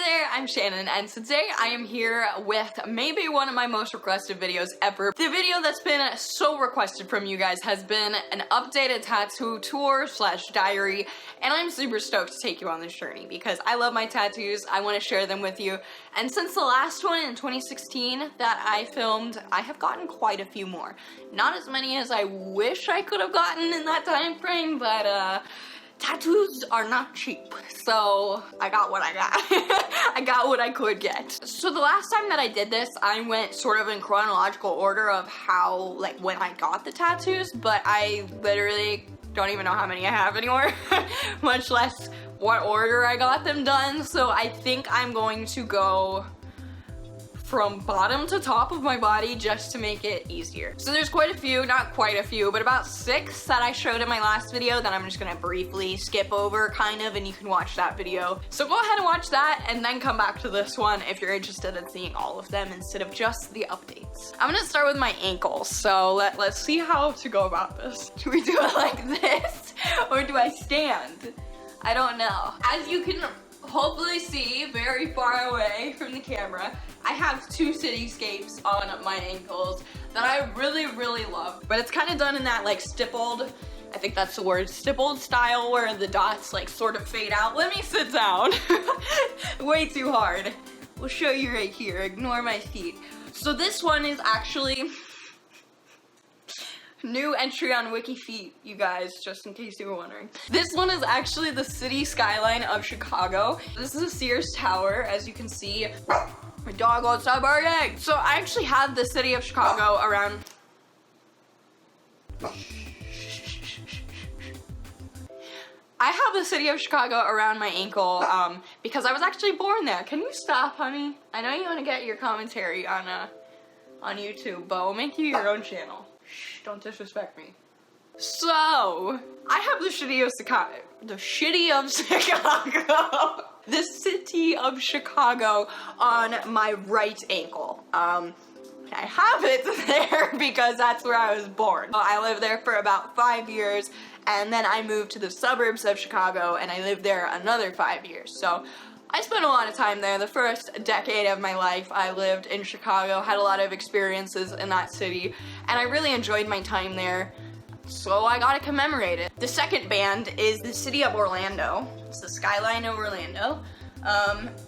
there, I'm Shannon, and today I am here with maybe one of my most requested videos ever. The video that's been so requested from you guys has been an updated tattoo tour / diary, and I'm super stoked to take you on this journey because I love my tattoos, I want to share them with you, and since the last one in 2016 that I filmed, I have gotten quite a few more. Not as many as I wish I could have gotten in that time frame, but tattoos are not cheap, so I got what I got. I got what I could get. So the last time that I did this, I went sort of in chronological order of how, like, when I got the tattoos, but I literally don't even know how many I have anymore, much less what order I got them done, so I think I'm going to go from bottom to top of my body just to make it easier. So there's quite a few, not quite a few, but about 6 that I showed in my last video that I'm just gonna briefly skip over kind of, and you can watch that video. So go ahead and watch that and then come back to this one if you're interested in seeing all of them instead of just the updates. I'm gonna start with my ankles, so let's see how to go about this. Do we do it like this or do I stand? I don't know. As you can hopefully see very far away from the camera, I have 2 cityscapes on my ankles that I really, really love. But it's kind of done in that like stippled, I think that's the word, stippled style where the dots like sort of fade out. Let me sit down. Way too hard. We'll show you right here, ignore my feet. So this one is actually new entry on Wiki Feet, you guys, just in case you were wondering. This one is actually the city skyline of Chicago. This is a Sears Tower, as you can see. My dog won't stop barking. So I actually have the city of Chicago around. I have the city of Chicago around my ankle because I was actually born there. Can you stop, honey? I know you want to get your commentary on YouTube, but we'll make you your own channel. Shh, don't disrespect me. So, I have the city of Chicago. The city of Chicago. The city of Chicago on my right ankle. I have it there because that's where I was born. I lived there for about 5 years, and then I moved to the suburbs of Chicago, and I lived there another 5 years. So I spent a lot of time there. The first decade of my life I lived in Chicago, had a lot of experiences in that city, and I really enjoyed my time there, so I gotta commemorate it. The second band is the city of Orlando. It's the skyline of Orlando.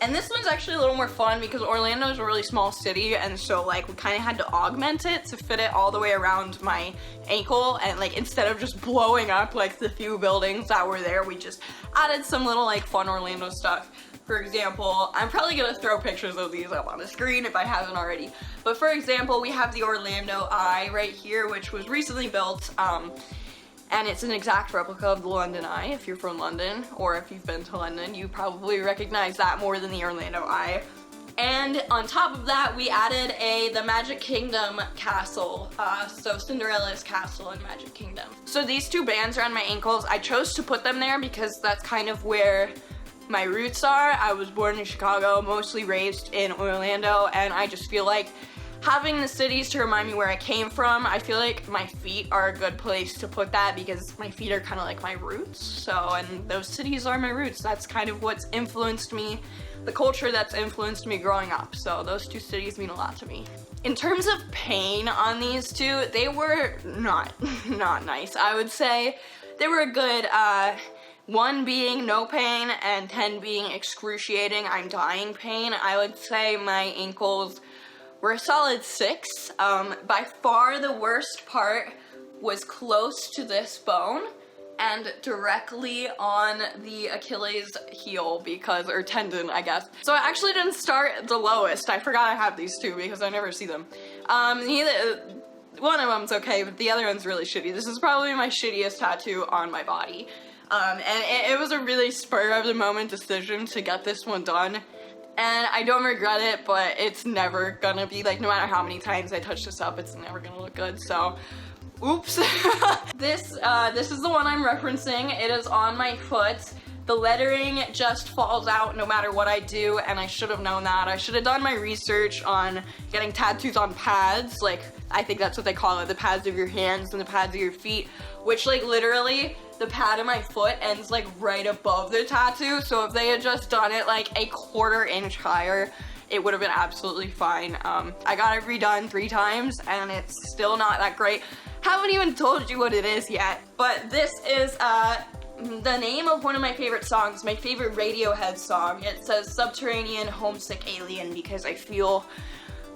And this one's actually a little more fun because Orlando is a really small city, and so like we kind of had to augment it to fit it all the way around my ankle, and like instead of just blowing up like the few buildings that were there, we just added some little like fun Orlando stuff. For example, I'm probably gonna throw pictures of these up on the screen if I haven't already, but for example, we have the Orlando Eye right here, which was recently built, and it's an exact replica of the London Eye. If you're from London, or if you've been to London, you probably recognize that more than the Orlando Eye. And on top of that, we added the Magic Kingdom castle, so Cinderella's castle in Magic Kingdom. So these 2 bands are on my ankles. I chose to put them there because that's kind of where my roots are. I was born in Chicago, mostly raised in Orlando, and I just feel like having the cities to remind me where I came from, I feel like my feet are a good place to put that because my feet are kind of like my roots. So, and those cities are my roots. That's kind of what's influenced me, the culture that's influenced me growing up. So those 2 cities mean a lot to me. In terms of pain on these 2, they were not nice. I would say they were a good, 1 being no pain and 10 being excruciating, I'm dying pain. I would say my ankles were a solid 6. By far the worst part was close to this bone and directly on the Achilles heel or tendon, I guess. So I actually didn't start the lowest. I forgot I have these 2 because I never see them. One of them's okay, but the other one's really shitty. This is probably my shittiest tattoo on my body. And it was a really spur of the moment decision to get this one done. And I don't regret it, but it's never gonna be, like, no matter how many times I touch this up, it's never gonna look good, so oops. This is the one I'm referencing. It is on my foot. The lettering just falls out no matter what I do, and I should have known that. I should have done my research on getting tattoos on pads, like, I think that's what they call it, the pads of your hands and the pads of your feet, which, like, literally, the pad of my foot ends, like, right above the tattoo, so if they had just done it, like, a 1/4 inch higher, it would have been absolutely fine. I got it redone 3 times, and it's still not that great. Haven't even told you what it is yet, but this is, the name of one of my favorite songs, my favorite Radiohead song. It says Subterranean Homesick Alien because I feel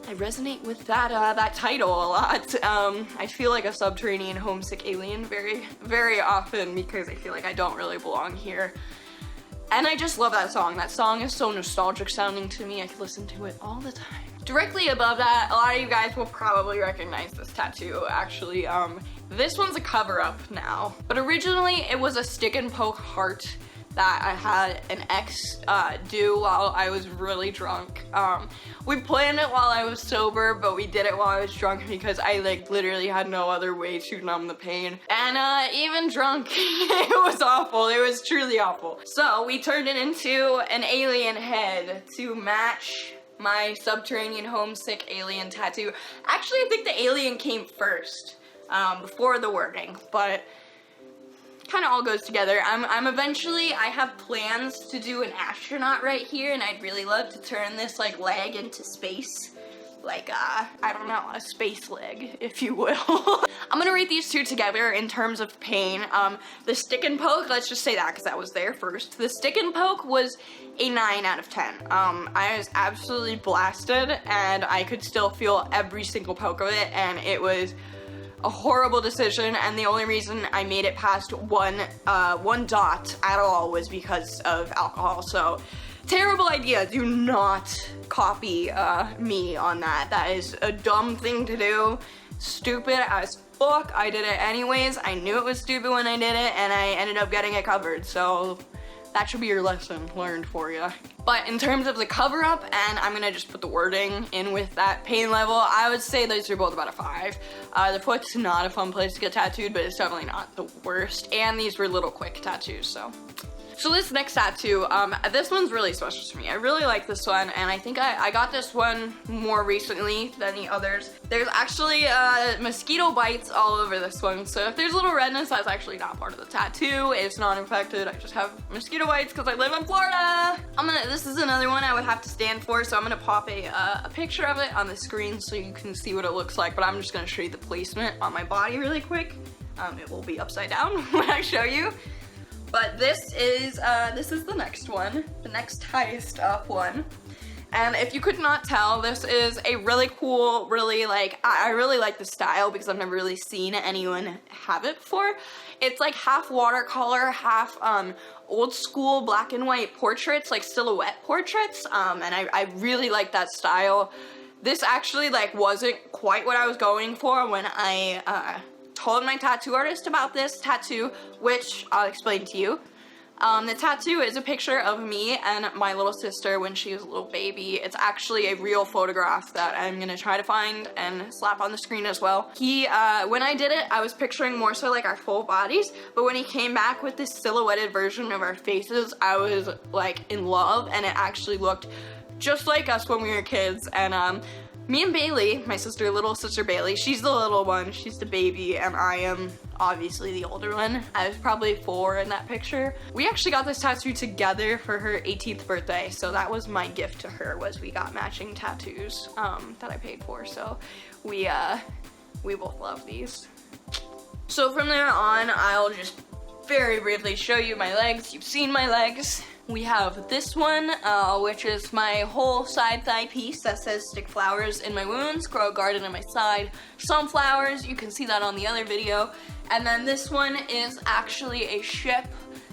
I resonate with that title a lot. I feel like a subterranean homesick alien very, very often because I feel like I don't really belong here. And I just love that song. That song is so nostalgic sounding to me. I could listen to it all the time. Directly above that, a lot of you guys will probably recognize this tattoo, actually. This one's a cover-up now, but originally it was a stick and poke heart that I had an ex do while I was really drunk. We planned it while I was sober, but we did it while I was drunk because I like literally had no other way to numb the pain. And even drunk, it was awful. It was truly awful. So we turned it into an alien head to match my subterranean homesick alien tattoo. Actually, I think the alien came first, before the wording, but kind of all goes together. I'm eventually, I have plans to do an astronaut right here, and I'd really love to turn this like leg into space. Like, I don't know, a space leg, if you will. I'm gonna rate these two together in terms of pain. The stick and poke, let's just say that because that was there first. The stick and poke was a 9 out of 10. I was absolutely blasted, and I could still feel every single poke of it, and it was a horrible decision, and the only reason I made it past one dot at all was because of alcohol, so terrible idea. Do not copy me on that. That is a dumb thing to do. Stupid as fuck. I did it anyways. I knew it was stupid when I did it, and I ended up getting it covered, so that should be your lesson learned for you. But in terms of the cover-up, and I'm gonna just put the wording in with that pain level, I would say those are both about a 5. The foot's not a fun place to get tattooed, but it's definitely not the worst. And these were little quick tattoos, so. So this next tattoo, this one's really special to me. I really like this one, and I think I got this one more recently than the others. There's actually mosquito bites all over this one, so if there's a little redness, that's actually not part of the tattoo. It's not infected. I just have mosquito bites because I live in Florida. This is another one I would have to stand for, so I'm gonna pop a picture of it on the screen so you can see what it looks like, but I'm just gonna show you the placement on my body really quick. It will be upside down when I show you. But this is the next one, the next highest up one. And if you could not tell, this is a really cool, really like, I really like the style because I've never really seen anyone have it before. It's like half watercolor, half old school black and white portraits, like silhouette portraits. And I really like that style. This actually like wasn't quite what I was going for when I told my tattoo artist about this tattoo, which I'll explain to you. The tattoo is a picture of me and my little sister when she was a little baby. It's actually a real photograph that I'm gonna try to find and slap on the screen as well. When I did it, I was picturing more so like our full bodies, but when he came back with this silhouetted version of our faces, I was like in love, and it actually looked just like us when we were kids. And me and Bailey, my sister, little sister Bailey, she's the little one, she's the baby, and I am obviously the older one. I was probably 4 in that picture. We actually got this tattoo together for her 18th birthday, so that was my gift to her, was we got matching tattoos that I paid for, so we both love these. So from there on, I'll just very briefly show you my legs. You've seen my legs. We have this one, which is my whole side thigh piece that says stick flowers in my wounds, grow a garden in my side, sunflowers, you can see that on the other video. And then this one is actually a ship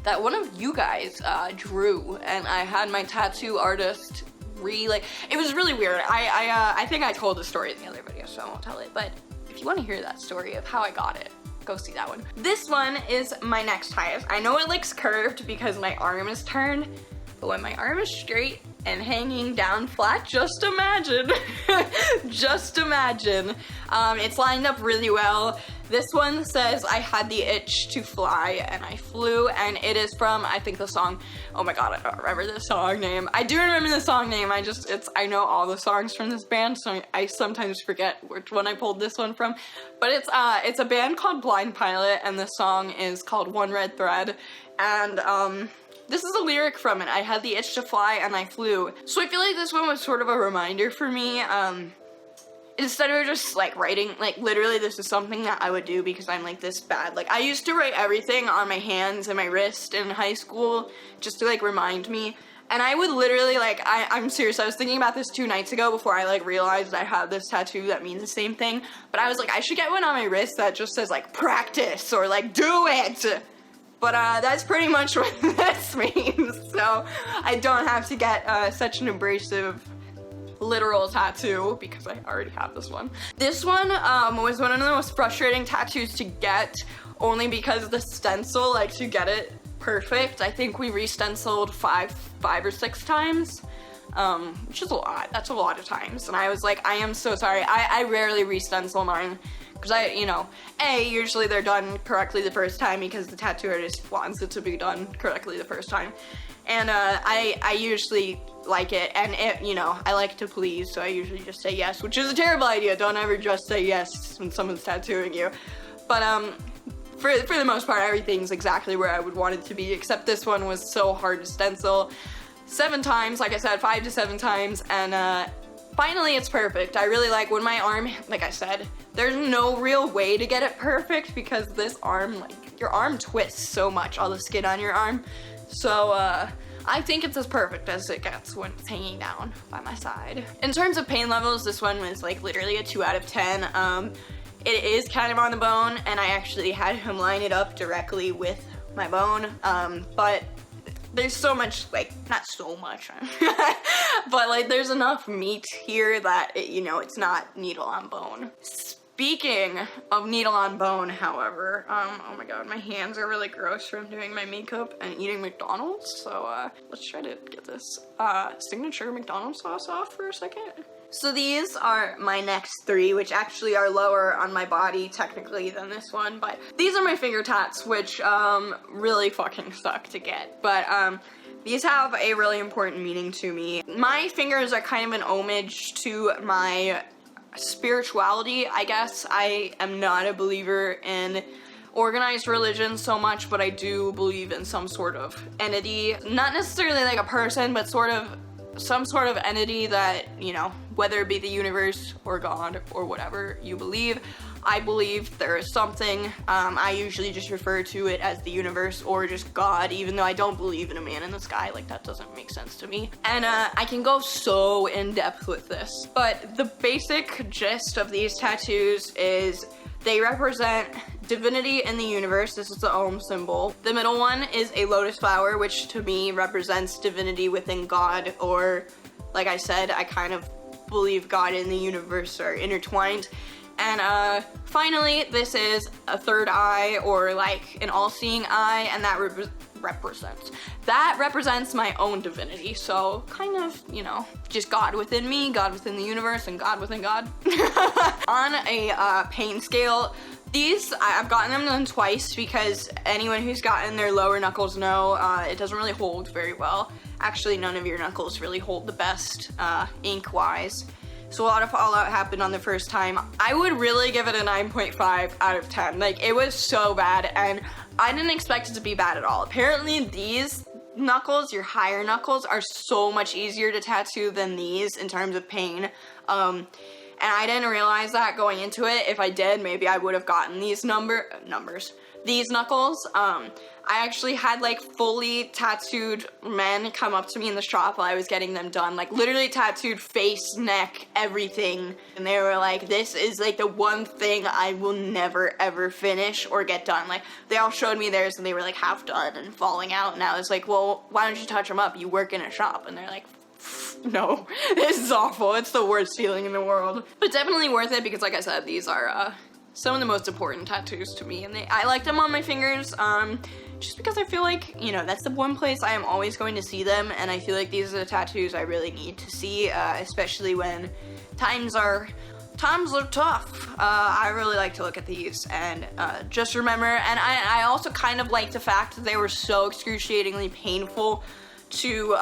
that one of you guys drew, and I had my tattoo artist it was really weird. I think I told the story in the other video, so I won't tell it, but if you want to hear that story of how I got it, go see that one. This one is my next highest. I know it looks curved because my arm is turned, but when my arm is straight and hanging down flat, just imagine, just imagine. It's lined up really well. This one says, I had the itch to fly and I flew, and it is from, I think, the song, oh my god, I don't remember the song name. I do remember the song name, I know all the songs from this band, so I sometimes forget which one I pulled this one from. But it's a band called Blind Pilot, and the song is called One Red Thread, and this is a lyric from it. I had the itch to fly and I flew. So I feel like this one was sort of a reminder for me, instead of just like writing, like literally this is something that I would do because I'm like this bad. Like I used to write everything on my hands and my wrist in high school just to like remind me. And I would literally like, I'm serious, I was thinking about this 2 nights ago before I like realized I have this tattoo that means the same thing. But I was like, I should get one on my wrist that just says like practice or like do it. But that's pretty much what this means. So I don't have to get such an abrasive literal tattoo because I already have this one. This one was one of the most frustrating tattoos to get, only because the stencil, like to get it perfect, I think we re-stenciled five or six times, which is a lot. That's a lot of times. And I was like, I am so sorry. I rarely re-stencil mine because usually they're done correctly the first time because the tattoo artist wants it to be done correctly the first time. And I usually like it, and I like to please, so I usually just say yes, which is a terrible idea. Don't ever just say yes when someone's tattooing you. But for the most part, everything's exactly where I would want it to be, except this one was so hard to stencil. 7 times, like I said, 5 to 7 times, and finally it's perfect. I really like when my arm, like I said, there's no real way to get it perfect because this arm, like your arm twists so much, all the skin on your arm. So I think it's as perfect as it gets when it's hanging down by my side. In terms of pain levels, this one was like literally a 2 out of 10. It is kind of on the bone, and I actually had him line it up directly with my bone, but there's so much, like, not so much, but like there's enough meat here that it's not needle on bone. Speaking of needle on bone, however, oh my god, my hands are really gross from doing my makeup and eating McDonald's, so let's try to get this signature McDonald's sauce off for a second. So these are my next 3, which actually are lower on my body technically than this one, but these are my finger tats, which really fucking suck to get, but these have a really important meaning to me. My fingers are kind of an homage to my spirituality, I guess. I am not a believer in organized religion so much, but I do believe in some sort of entity, not necessarily like a person, but some sort of entity that, whether it be the universe or God or whatever you believe, I believe there is something. I usually just refer to it as the universe or just God, even though I don't believe in a man in the sky. Like, that doesn't make sense to me. And I can go so in depth with this, but the basic gist of these tattoos is they represent divinity in the universe. This is the Om symbol. The middle one is a lotus flower, which to me represents divinity within God, or like I said, I kind of believe God and the universe are intertwined. And finally, this is a third eye, or like an all-seeing eye, and that represents my own divinity. So kind of, just God within me, God within the universe, and God within God. On a pain scale, these, I've gotten them done twice because anyone who's gotten their lower knuckles know it doesn't really hold very well. Actually, none of your knuckles really hold the best ink-wise. So a lot of fallout happened on the first time. I would really give it a 9.5 out of 10. Like, it was so bad, and I didn't expect it to be bad at all. Apparently, these knuckles, your higher knuckles, are so much easier to tattoo than these in terms of pain. And I didn't realize that going into it. If I did, maybe I would have gotten these these knuckles. I actually had like fully tattooed men come up to me in the shop while I was getting them done, like literally tattooed face, neck, everything, and they were like, this is like the one thing I will never ever finish or get done. Like, they all showed me theirs and they were like half done and falling out, and I was like, well, why don't you touch them up? You work in a shop. And they're like, no, this is awful. It's the worst feeling in the world. But definitely worth it because, like I said, these are some of the most important tattoos to me, and I like them on my fingers, just because I feel like, that's the one place I am always going to see them, and I feel like these are the tattoos I really need to see, especially when times are times are tough. I really like to look at these and just remember, and I also kind of like the fact that they were so excruciatingly painful to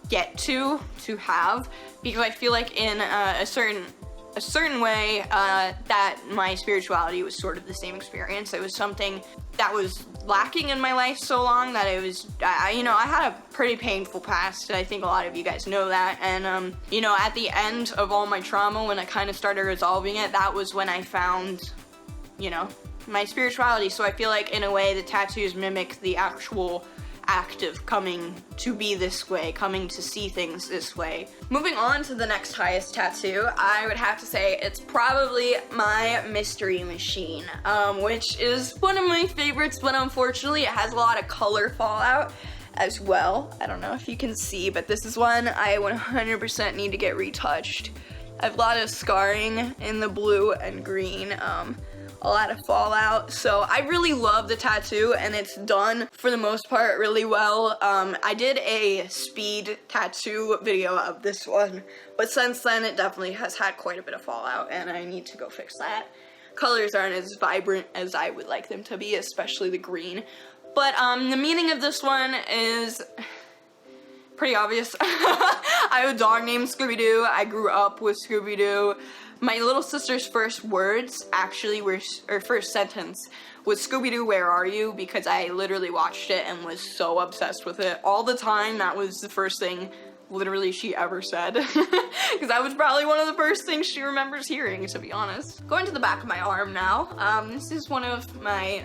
get to have, because I feel like in a certain way that my spirituality was sort of the same experience. It was something that was lacking in my life so long that it was, you know, I had a pretty painful past, and I think a lot of you guys know that, and you know, at the end of all my trauma, when I kind of started resolving it, that was when I found, you know, my spirituality. So I feel like in a way the tattoos mimic the actual act of coming to be this way, coming to see things this way. Moving on to the next highest tattoo, I would have to say it's probably my mystery machine, which is one of my favorites, but unfortunately it has a lot of color fallout as well. I don't know if you can see, but this is one I 100% need to get retouched. I have a lot of scarring in the blue and green, a lot of fallout, so I really love the tattoo, and it's done for the most part really well. I did a speed tattoo video of this one, but since then it definitely has had quite a bit of fallout, and I need to go fix that. Colors aren't as vibrant as I would like them to be, especially the green. But the meaning of this one is pretty obvious. I have a dog named Scooby-Doo. I grew up with Scooby-Doo. My little sister's first words actually were, or first sentence was, "Scooby-Doo, where are you?" Because I literally watched it and was so obsessed with it all the time. That was the first thing literally she ever said. Because that was probably one of the first things she remembers hearing, to be honest. Going to the back of my arm now. This is one of my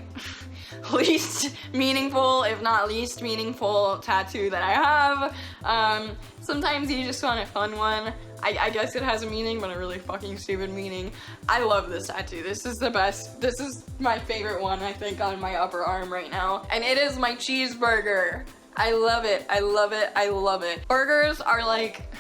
least meaningful, if not least meaningful tattoo that I have. Sometimes you just want a fun one. I guess it has a meaning, but a really fucking stupid meaning. I love this tattoo. This is the best. This is my favorite one, I think, on my upper arm right now. And it is my cheeseburger. I love it. I love it. I love it. Burgers are like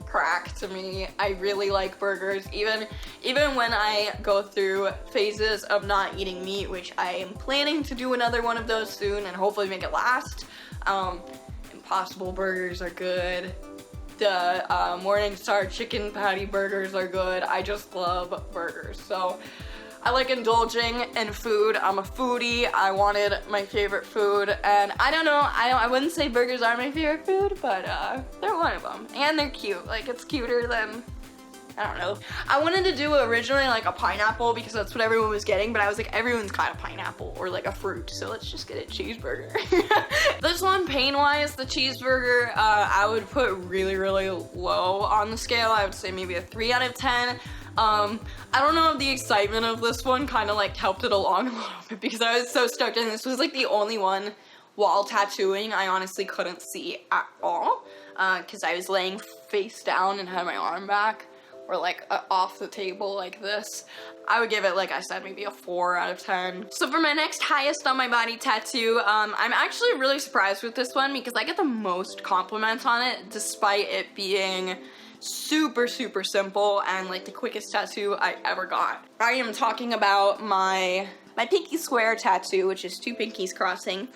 crack to me. I really like burgers. Even when I go through phases of not eating meat, which I am planning to do another one of those soon and hopefully make it last. Impossible burgers are good. The Morningstar chicken patty burgers are good. I just love burgers. So I like indulging in food. I'm a foodie. I wanted my favorite food, and I don't know, I wouldn't say burgers are my favorite food, but they're one of them. And they're cute. Like, it's cuter than, I don't know. I wanted to do originally like a pineapple because that's what everyone was getting, but I was like, everyone's got a pineapple or like a fruit, so let's just get a cheeseburger. This one, pain-wise, the cheeseburger, I would put really, really low on the scale. I would say maybe a 3 out of 10. I don't know if the excitement of this one kind of like helped it along a little bit, because I was so stoked, and this was like the only one while tattooing I honestly couldn't see at all, because I was laying face down and had my arm back, or like off the table like this. I would give it, like I said, maybe a 4 out of 10. So for my next highest on my body tattoo, I'm actually really surprised with this one because I get the most compliments on it, despite it being super, super simple and like the quickest tattoo I ever got. I am talking about my Pinkie Square tattoo, which is 2 pinkies crossing.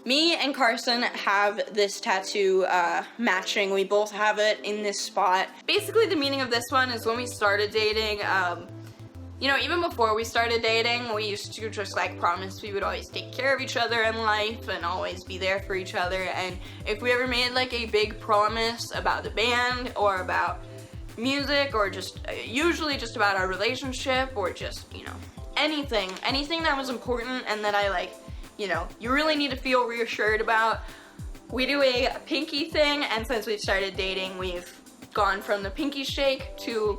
Me and Carson have this tattoo matching. We both have it in this spot. Basically, the meaning of this one is when we started dating, you know, even before we started dating, we used to just like promise we would always take care of each other in life and always be there for each other. And if we ever made like a big promise about the band or about music or just usually just about our relationship or just, you know, anything that was important and that I like, you know, you really need to feel reassured about, we do a pinky thing. And since we started dating, we've gone from the pinky shake to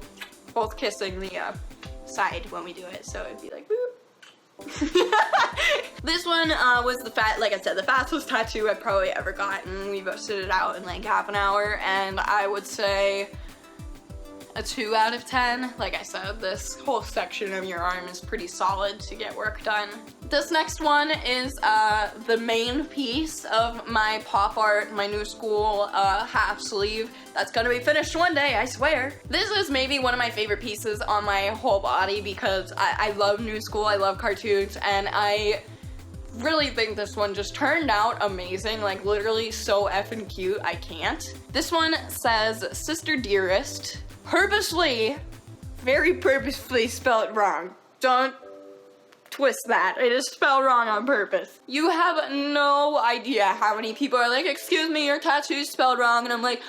both kissing the side when we do it, so it'd be like woo. This one was like I said, the fastest tattoo I've probably ever gotten. We busted it out in like half an hour, and I would say a 2 out of 10. Like I said, this whole section of your arm is pretty solid to get work done. This next one is the main piece of my pop art, my new school half sleeve. That's gonna be finished one day, I swear. This is maybe one of my favorite pieces on my whole body because I love new school, I love cartoons, and I really think this one just turned out amazing, like literally so effing cute, I can't. This one says, "Sister Dearest, purposely very purposefully spelled wrong. Don't twist that. It is spelled wrong on purpose. You have no idea how many people are like, excuse me, your tattoo's spelled wrong, and I'm like,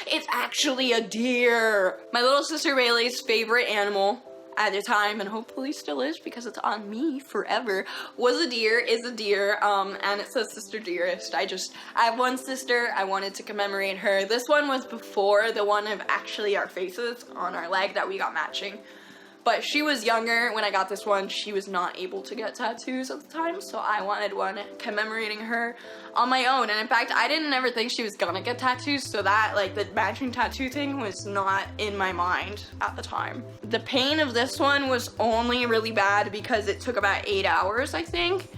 it's actually a deer. My little sister Bailey's favorite animal at the time, and hopefully still is because it's on me forever, was a deer, is a deer, and it says Sister Dearest. I have one sister, I wanted to commemorate her. This one was before the one of actually our faces on our leg that we got matching. But she was younger when I got this one. She was not able to get tattoos at the time, so I wanted one commemorating her on my own. And in fact, I didn't ever think she was gonna get tattoos, so that, like, the matching tattoo thing was not in my mind at the time. The pain of this one was only really bad because it took about 8 hours, I think.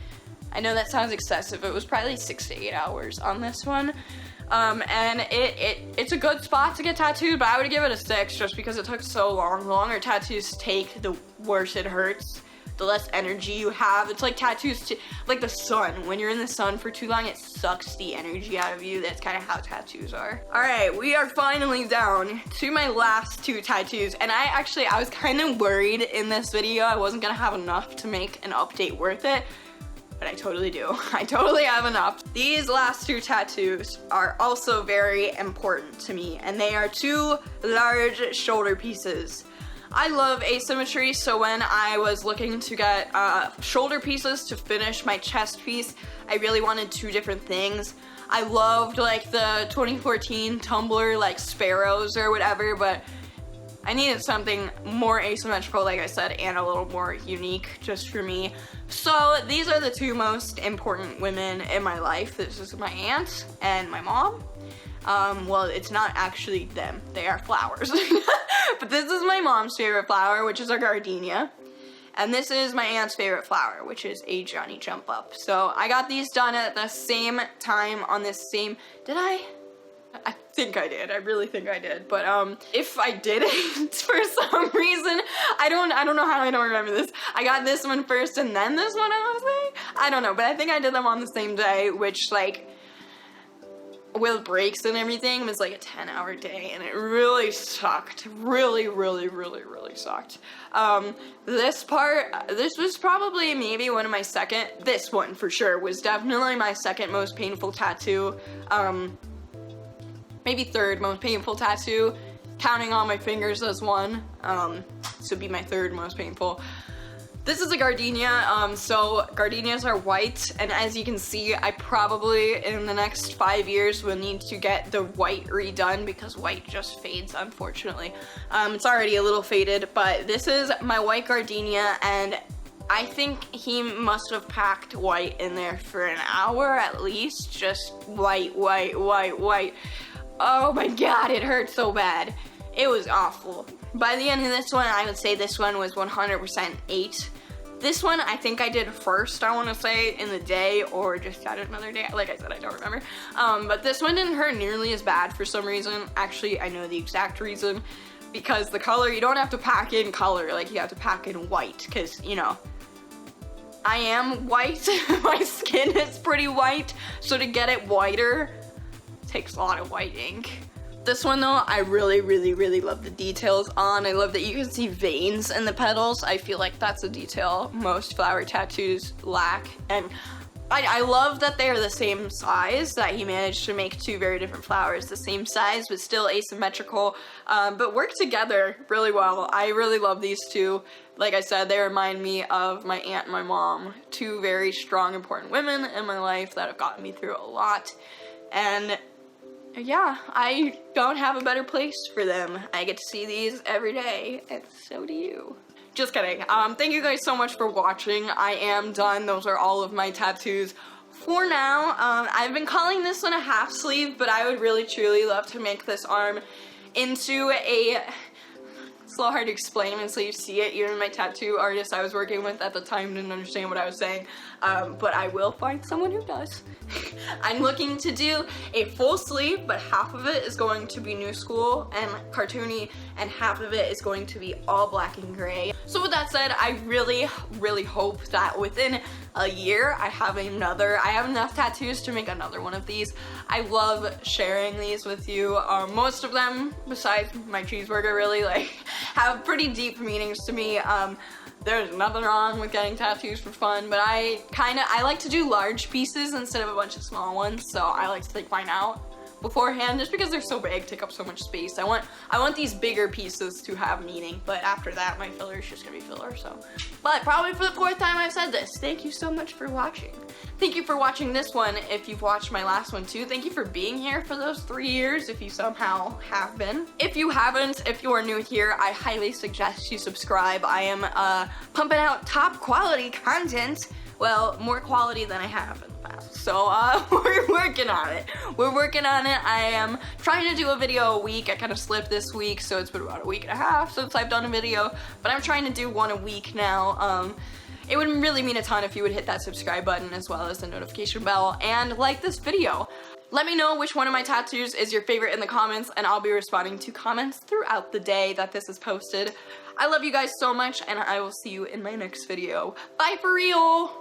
I know that sounds excessive. It was probably 6 to 8 hours on this one. And it's a good spot to get tattooed, but I would give it a 6 just because it took so long. The longer tattoos take, the worse it hurts, the less energy you have. It's like tattoos, like the sun. When you're in the sun for too long, it sucks the energy out of you. That's kind of how tattoos are. All right, we are finally down to my last 2 tattoos. And I was kind of worried in this video I wasn't gonna have enough to make an update worth it. But I totally do. I totally have enough. These last 2 tattoos are also very important to me, and they are 2 large shoulder pieces. I love asymmetry, so when I was looking to get shoulder pieces to finish my chest piece, I really wanted 2 different things. I loved like the 2014 Tumblr like sparrows or whatever, but I needed something more asymmetrical, like I said, and a little more unique just for me. So these are the 2 most important women in my life. This is my aunt and my mom. Well, it's not actually them. They are flowers. But this is my mom's favorite flower, which is a gardenia. And this is my aunt's favorite flower, which is a Johnny Jump Up. So I got these done at the same time on this same... Did I think I did. I really think I did. But if I didn't for some reason, I don't know how I don't remember this. I got this one first and then this one, I want to say. I don't know, but I think I did them on the same day, which, like, with breaks and everything, was like a 10-hour day, and it really sucked. Really sucked. This was probably maybe one of my this one for sure was definitely my second most painful tattoo. Maybe third most painful tattoo, counting all my fingers as one. This would be my third most painful. This is a gardenia, so gardenias are white, and as you can see, I probably, in the next 5 years, will need to get the white redone because white just fades, unfortunately. It's already a little faded, but this is my white gardenia, and I think he must have packed white in there for an hour at least, just white. Oh my god, it hurt so bad. It was awful. By the end of this one, I would say this one was 100% 8. This one, I think I did first, I want to say, in the day, or just at another day. Like I said, I don't remember. But this one didn't hurt nearly as bad for some reason. Actually, I know the exact reason. Because the color, you don't have to pack in color, like you have to pack in white. Because, you know, I am white. My skin is pretty white. So to get it whiter takes a lot of white ink. This one though, I really love the details on. I love that you can see veins in the petals. I feel like that's a detail most flower tattoos lack. And I love that they are the same size, that he managed to make 2 very different flowers the same size but still asymmetrical, but work together really well. I really love these 2. Like I said, they remind me of my aunt and my mom, 2 very strong, important women in my life that have gotten me through a lot. And yeah, I don't have a better place for them. I get to see these every day, and so do you. Just kidding. Thank you guys so much for watching. I am done. Those are all of my tattoos for now. I've been calling this one a half sleeve, but I would really truly love to make this arm into a... It's a little hard to explain until you see it. Even my tattoo artist I was working with at the time didn't understand what I was saying, but I will find someone who does. I'm looking to do a full sleeve, but half of it is going to be new school and cartoony, and half of it is going to be all black and gray. So with that said, I really hope that within a year I have enough tattoos to make another one of these. I love sharing these with you. Most of them, besides my cheeseburger, really, like, have pretty deep meanings to me. There's nothing wrong with getting tattoos for fun, but I like to do large pieces instead of a bunch of small ones, so I like to think mine out beforehand just because they're so big, take up so much space. I want these bigger pieces to have meaning, but after that my filler is just gonna be filler. So, but probably for the 4th time I've said this, thank you so much for watching. Thank you for watching this one if you've watched my last one too. Thank you for being here for those 3 years if you somehow have been. If you haven't, if you are new here, I highly suggest you subscribe. I am pumping out top quality content. Well, more quality than I have in the past. So we're working on it. We're working on it. I am trying to do a video a week. I kind of slipped this week, so it's been about a week and a half since I've done a video, but I'm trying to do one a week now. It would really mean a ton if you would hit that subscribe button as well as the notification bell and like this video. Let me know which one of my tattoos is your favorite in the comments, and I'll be responding to comments throughout the day that this is posted. I love you guys so much, and I will see you in my next video. Bye for real!